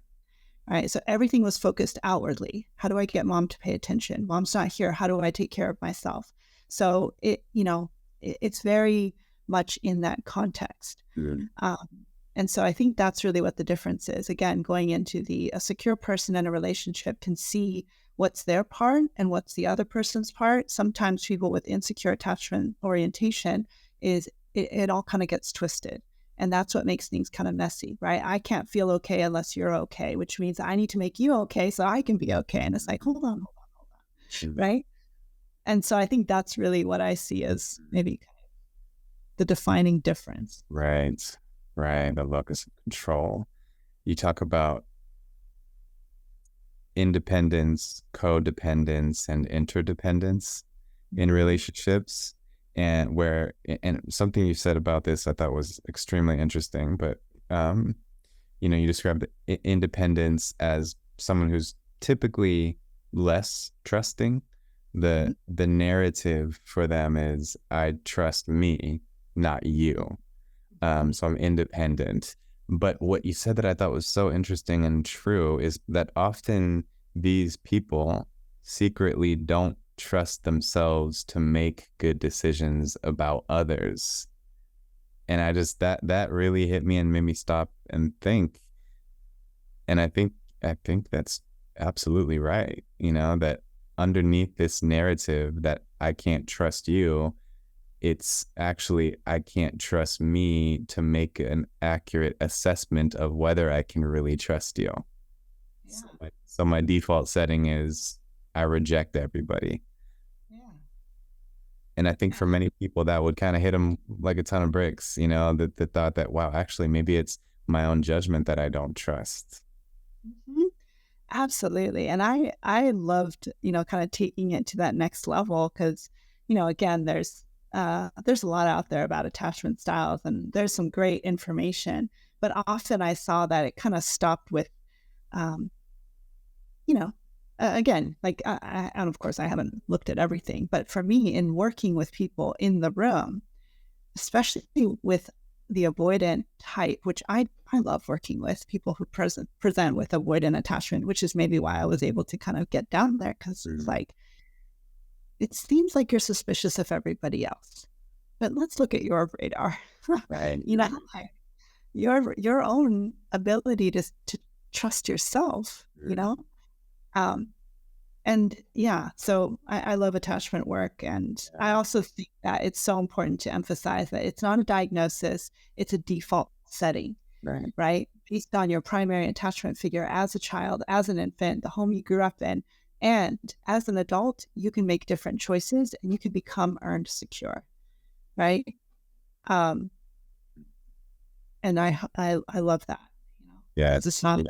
right? So everything was focused outwardly. How do I get mom to pay attention? Mom's not here. How do I take care of myself? So it's very much in that context. And so I think that's really what the difference is. Again, going into a secure person in a relationship can see what's their part and what's the other person's part. Sometimes people with insecure attachment orientation it all kind of gets twisted. And that's what makes things kind of messy, right? I can't feel okay unless you're okay, which means I need to make you okay so I can be okay. And it's like, hold on, right? And so I think that's really what I see as maybe the defining difference. Right. The locus of control. You talk about independence, codependence, and interdependence in relationships. And something you said about this I thought was extremely interesting, but you described independence as someone who's typically less trusting the narrative for them is I trust me, not you. So I'm independent. But what you said that I thought was so interesting and true is that often these people secretly don't trust themselves to make good decisions about others. And I just that really hit me and made me stop and think. And I think that's absolutely right. That underneath this narrative that I can't trust you, it's actually I can't trust me to make an accurate assessment of whether I can really trust you. Yeah. So my default setting is I reject everybody. Yeah. And I think for many people that would kind of hit them like a ton of bricks, that the thought that, wow, actually maybe it's my own judgment that I don't trust. Mhm. Absolutely. And I loved, kind of taking it to that next level because, again, there's a lot out there about attachment styles and there's some great information, but often I saw that it kind of stopped with, um, you know, again, like, and of course I haven't looked at everything, but for me in working with people in the room, especially with the avoidant type, which I love working with people who present with avoidant attachment, which is maybe why I was able to kind of get down there because it's like, it seems like you're suspicious of everybody else, but let's look at your radar. Right. Like your own ability to trust yourself, um, and yeah, so I love attachment work. And I also think that it's so important to emphasize that it's not a diagnosis, it's a default setting, Right. right? Based on your primary attachment figure as a child, as an infant, the home you grew up in. And as an adult, you can make different choices and you can become earned secure, right? Um, and I love that. Yeah, It's not.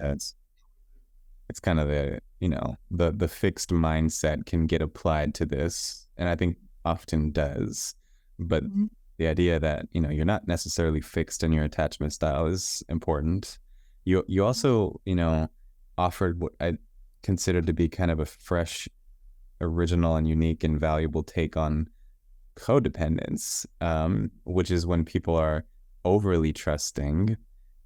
it's kind of the fixed mindset can get applied to this, and I think often does. But Mhm. the idea that you're not necessarily fixed in your attachment style is important. You also offered what I considered to be kind of a fresh, original, and unique and valuable take on codependence, which is when people are overly trusting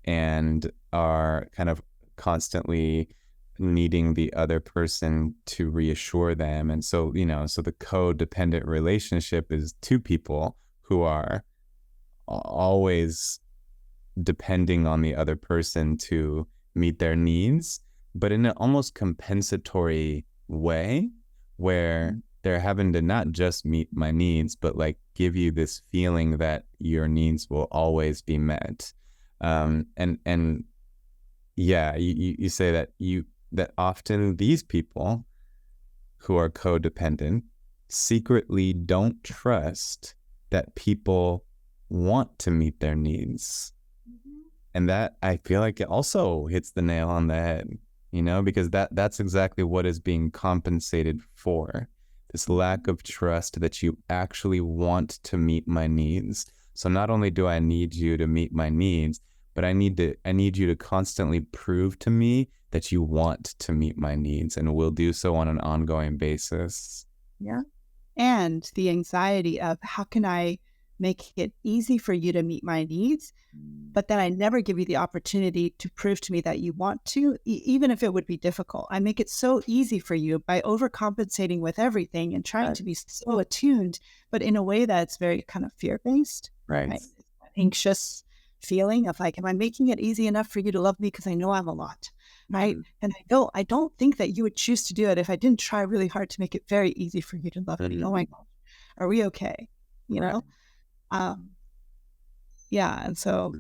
and are kind of constantly needing the other person to reassure them. And so, so the codependent relationship is two people who are always depending on the other person to meet their needs, but in an almost compensatory way where they're having to not just meet my needs, but like give you this feeling that your needs will always be met. And yeah, you say that that often these people who are codependent secretly don't trust that people want to meet their needs. And that I feel like it also hits the nail on the head, because that's exactly what is being compensated for. This lack of trust that you actually want to meet my needs. So not only do I need you to meet my needs, but I need you to constantly prove to me that you want to meet my needs and will do so on an ongoing basis. Yeah. And the anxiety of how can I make it easy for you to meet my needs, but then I never give you the opportunity to prove to me that you want to, even if it would be difficult. I make it so easy for you by overcompensating with everything and trying to be so attuned, but in a way that's very kind of fear-based, Right. Anxious feeling of like, am I making it easy enough for you to love me because I know I'm a lot, right? And I don't think that you would choose to do it if I didn't try really hard to make it very easy for you to love me. Oh my God, are we okay? Um, yeah, and so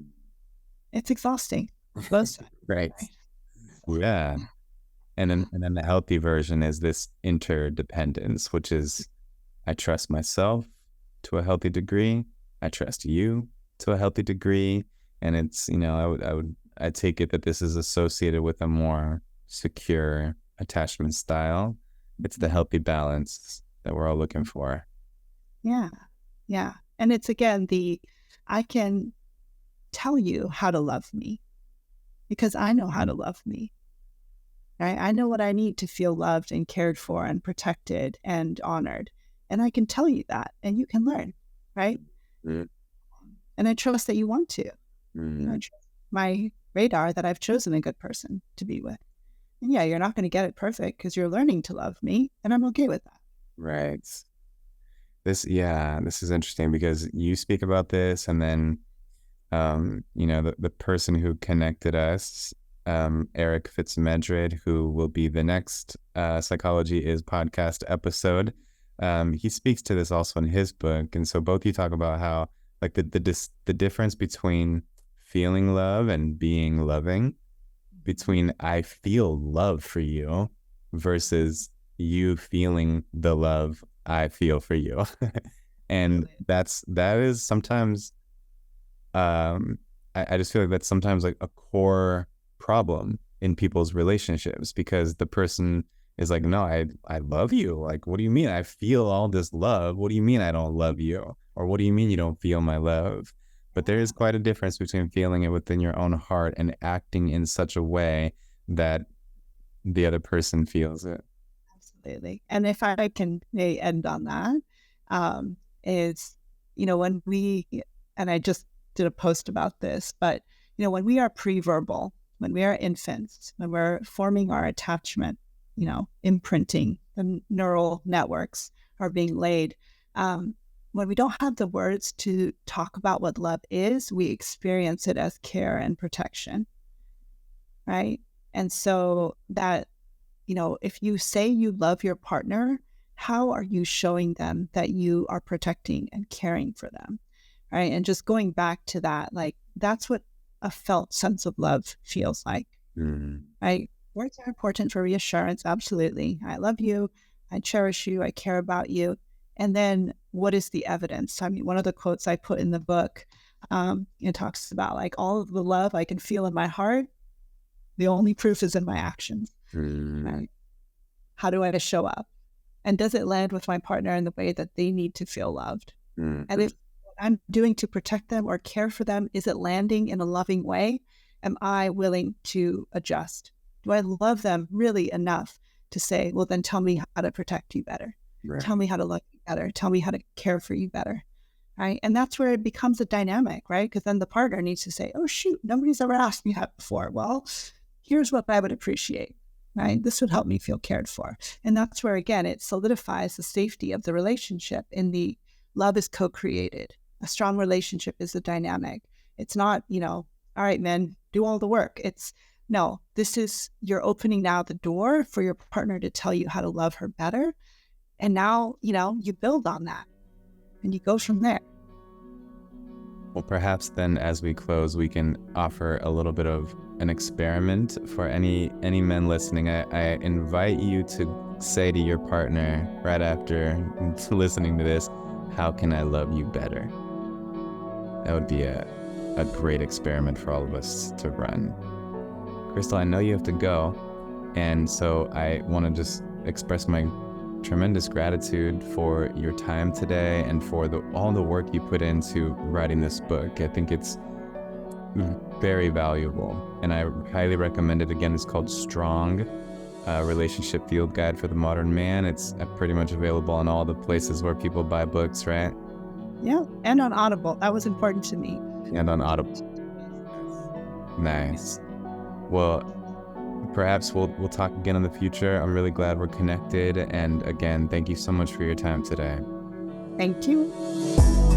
it's exhausting. Both sides, Right. right? Yeah. And then the healthy version is this interdependence, which is I trust myself to a healthy degree. I trust you to a healthy degree. And it's, I take it that this is associated with a more secure attachment style. It's the healthy balance that we're all looking for. Yeah, yeah. And it's again I can tell you how to love me because I know how to love me. right? I know what I need to feel loved and cared for and protected and honored. And I can tell you that, and you can learn, right? Mm. And I trust that you want to. Mm. I trust my radar that I've chosen a good person to be with. And yeah, you're not going to get it perfect because you're learning to love me, and I'm okay with that. Right. This is interesting because you speak about this, and then the person who connected us, Eric Fitzmedred, who will be the next Psychology Is podcast episode. He speaks to this also in his book, and so both you talk about how like the difference between feeling love and being loving, between I feel love for you versus you feeling the love I feel for you. And that is sometimes I just feel like that's sometimes like a core problem in people's relationships, because the person is like, no, I love you. Like, what do you mean? I feel all this love. What do you mean I don't love you? Or what do you mean you don't feel my love? But there is quite a difference between feeling it within your own heart and acting in such a way that the other person feels it. Absolutely. And if I can may end on that, is, when we, and I just did a post about this, but, when we are pre-verbal, when we are infants, when we're forming our attachment, imprinting, the neural networks are being laid. When we don't have the words to talk about what love is, we experience it as care and protection, right? And so that, if you say you love your partner, how are you showing them that you are protecting and caring for them, right? And just going back to that, like, that's what a felt sense of love feels like, right? Words are important for reassurance, absolutely. I love you, I cherish you, I care about you. And then what is the evidence? I mean, one of the quotes I put in the book, it talks about like all of the love I can feel in my heart, the only proof is in my actions. Right? How do I show up? And does it land with my partner in the way that they need to feel loved? And if what I'm doing to protect them or care for them, is it landing in a loving way? Am I willing to adjust? Do I love them really enough to say, well, then tell me how to protect you better. Right. Tell me how to love you better. Tell me how to care for you better. Right. And that's where it becomes a dynamic, right? Because then the partner needs to say, oh, shoot, nobody's ever asked me that before. Well, here's what I would appreciate. Right? This would help me feel cared for. And that's where, again, it solidifies the safety of the relationship in the love is co-created. A strong relationship is a dynamic. It's not, all right, men, do all the work. It's, no, this is, you're opening now the door for your partner to tell you how to love her better. And now, you build on that and you go from there. Well, perhaps then as we close, we can offer a little bit of an experiment for any men listening. I invite you to say to your partner right after listening to this, how can I love you better? That would be a great experiment for all of us to run. Kristal, I know you have to go, and so I want to just express my tremendous gratitude for your time today and for all the work you put into writing this book. I think it's very valuable, and I highly recommend it. Again, it's called Strong, Relationship Field Guide for the Modern Man. It's pretty much available in all the places where people buy books, right? Yeah, and on Audible. That was important to me. And on Audible. Nice. Well, perhaps we'll talk again in the future. I'm really glad we're connected. And again, thank you so much for your time today. Thank you.